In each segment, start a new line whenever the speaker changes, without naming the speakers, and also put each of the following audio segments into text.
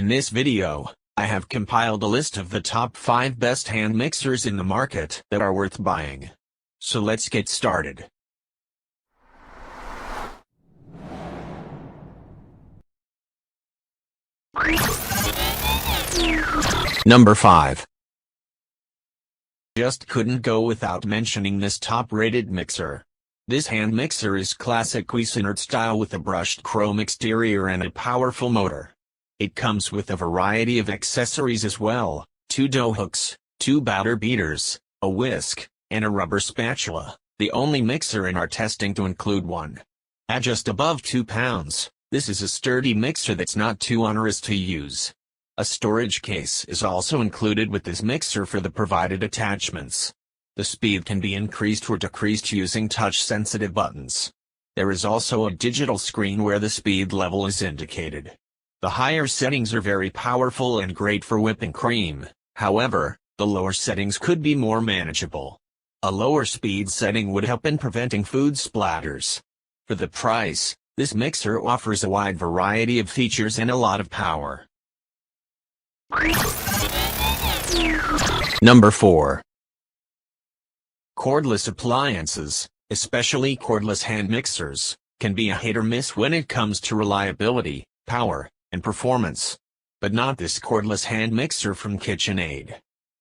In this video, I have compiled a list of the top 5 best hand mixers in the market that are worth buying. So let's get started. Number 5. Just couldn't go without mentioning this top-rated mixer. This hand mixer is classic Cuisinart style with a brushed chrome exterior and a powerful motor. It comes with a variety of accessories as well: 2 dough hooks, 2 batter beaters, a whisk, and a rubber spatula, the only mixer in our testing to include one. At just above 2 pounds, this is a sturdy mixer that's not too onerous to use. A storage case is also included with this mixer for the provided attachments. The speed can be increased or decreased using touch-sensitive buttons. There is also a digital screen where the speed level is indicated. The higher settings are very powerful and great for whipping cream. However, the lower settings could be more manageable. A lower speed setting would help in preventing food splatters. For the price, this mixer offers a wide variety of features and a lot of power. Number 4. Cordless appliances, especially cordless hand mixers, can be a hit or miss when it comes to reliability, power, and performance. But not this cordless hand mixer from KitchenAid.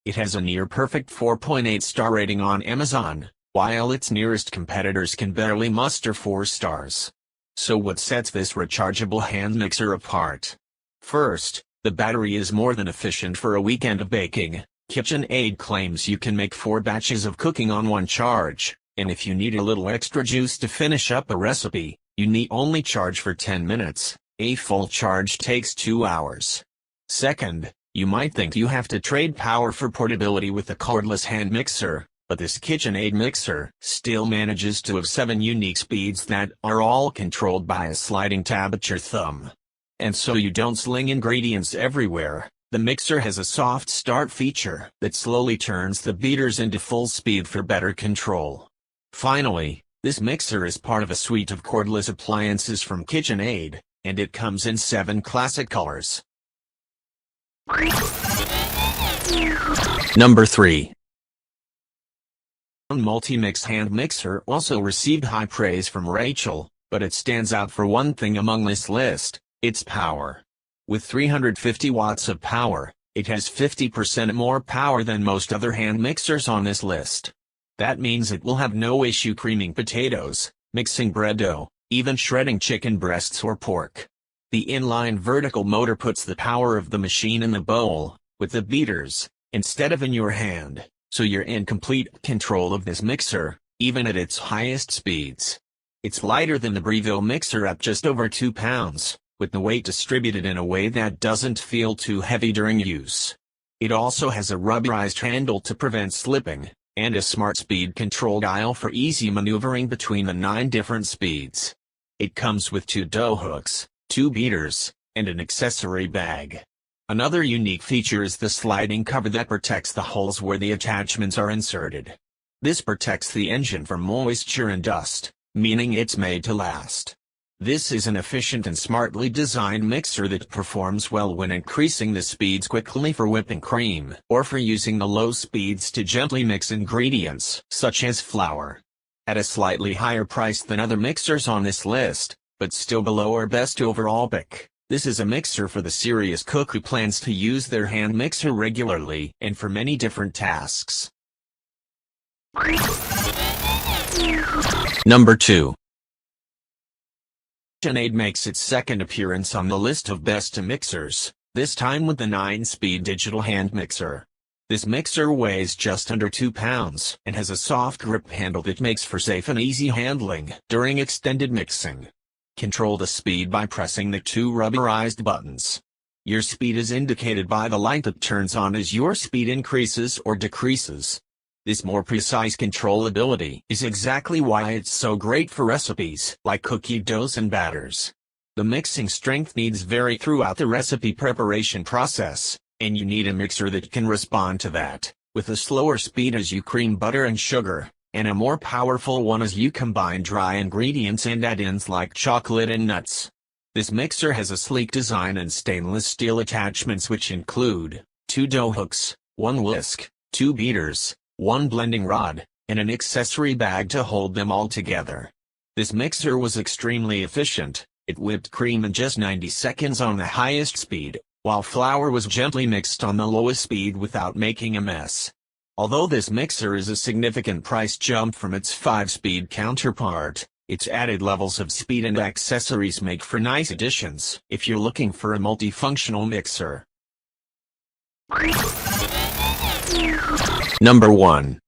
It has a near-perfect 4.8 star rating on Amazon, while its nearest competitors can barely muster 4 stars. So what sets this rechargeable hand mixer apart? First, the battery is more than efficient for a weekend of baking. KitchenAid claims you can make 4 batches of cooking on one charge, and if you need a little extra juice to finish up a recipe, you need only charge for 10 minutes. A full charge takes 2 hours. Second, you might think you have to trade power for portability with a cordless hand mixer, but this KitchenAid mixer still manages to have 7 unique speeds that are all controlled by a sliding tab at your thumb. And so you don't sling ingredients everywhere. The mixer has a soft start feature that slowly turns the beaters into full speed for better control. Finally, this mixer is part of a suite of cordless appliances from KitchenAid, and it comes in 7 classic colors. Number 3. Multi-Mix hand mixer also received high praise from Rachel, but it stands out for one thing among this list: its power. With 350 watts of power, it has 50% more power than most other hand mixers on this list. That means it will have no issue creaming potatoes, mixing bread dough, even shredding chicken breasts or pork. The inline vertical motor puts the power of the machine in the bowl, with the beaters, instead of in your hand, so you're in complete control of this mixer, even at its highest speeds. It's lighter than the Breville mixer at just over 2 pounds, with the weight distributed in a way that doesn't feel too heavy during use. It also has a rubberized handle to prevent slipping, and a smart speed control dial for easy maneuvering between the 9 different speeds. It comes with 2 dough hooks, 2 beaters, and an accessory bag. Another unique feature is the sliding cover that protects the holes where the attachments are inserted. This protects the engine from moisture and dust, meaning it's made to last. This is an efficient and smartly designed mixer that performs well when increasing the speeds quickly for whipping cream, or for using the low speeds to gently mix ingredients, such as flour. At a slightly higher price than other mixers on this list, but still below our best overall pick, this is a mixer for the serious cook who plans to use their hand mixer regularly and for many different tasks. Number 2. KitchenAid makes its second appearance on the list of best mixers, this time with the 9-speed digital hand mixer. This mixer weighs just under 2 pounds and has a soft grip handle that makes for safe and easy handling during extended mixing. Control the speed by pressing the 2 rubberized buttons. Your speed is indicated by the light that turns on as your speed increases or decreases. This more precise controllability is exactly why it's so great for recipes like cookie doughs and batters. The mixing strength needs vary throughout the recipe preparation process, and you need a mixer that can respond to that, with a slower speed as you cream butter and sugar, and a more powerful one as you combine dry ingredients and add-ins like chocolate and nuts. This mixer has a sleek design and stainless steel attachments which include 2 dough hooks, 1 whisk, 2 beaters, 1 blending rod, and an accessory bag to hold them all together. This mixer was extremely efficient. It whipped cream in just 90 seconds on the highest speed, while flour was gently mixed on the lowest speed without making a mess. Although this mixer is a significant price jump from its 5-speed counterpart, its added levels of speed and accessories make for nice additions if you're looking for a multifunctional mixer. Number 1.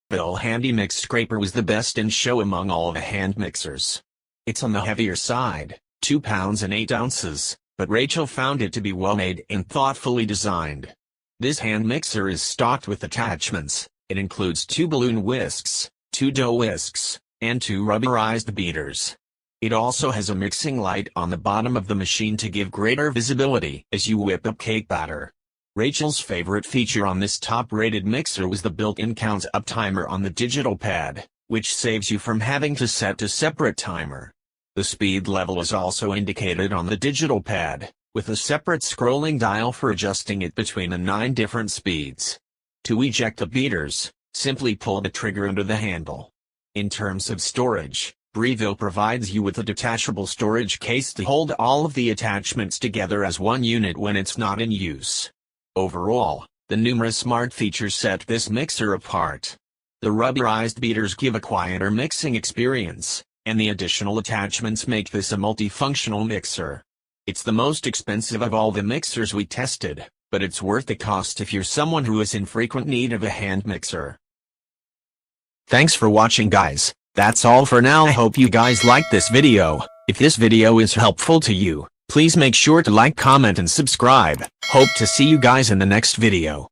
Bill Handy Mix Scraper was the best in show among all the hand mixers. It's on the heavier side, 2 pounds and 8 ounces, but Rachel found it to be well made and thoughtfully designed. This hand mixer is stocked with attachments. It includes 2 balloon whisks, 2 dough whisks, and 2 rubberized beaters. It also has a mixing light on the bottom of the machine to give greater visibility as you whip up cake batter. Rachel's favorite feature on this top-rated mixer was the built-in count-up timer on the digital pad, which saves you from having to set a separate timer. The speed level is also indicated on the digital pad, with a separate scrolling dial for adjusting it between the 9 different speeds. To eject the beaters, simply pull the trigger under the handle. In terms of storage, Breville provides you with a detachable storage case to hold all of the attachments together as one unit when it's not in use. Overall, the numerous smart features set this mixer apart. The rubberized beaters give a quieter mixing experience, and the additional attachments make this a multifunctional mixer. It's the most expensive of all the mixers we tested, but it's worth the cost if you're someone who is in frequent need of a hand mixer. Thanks for watching, guys. That's all for now. I hope you guys liked this video. If this video is helpful to you, please make sure to like, comment, and subscribe. Hope to see you guys in the next video.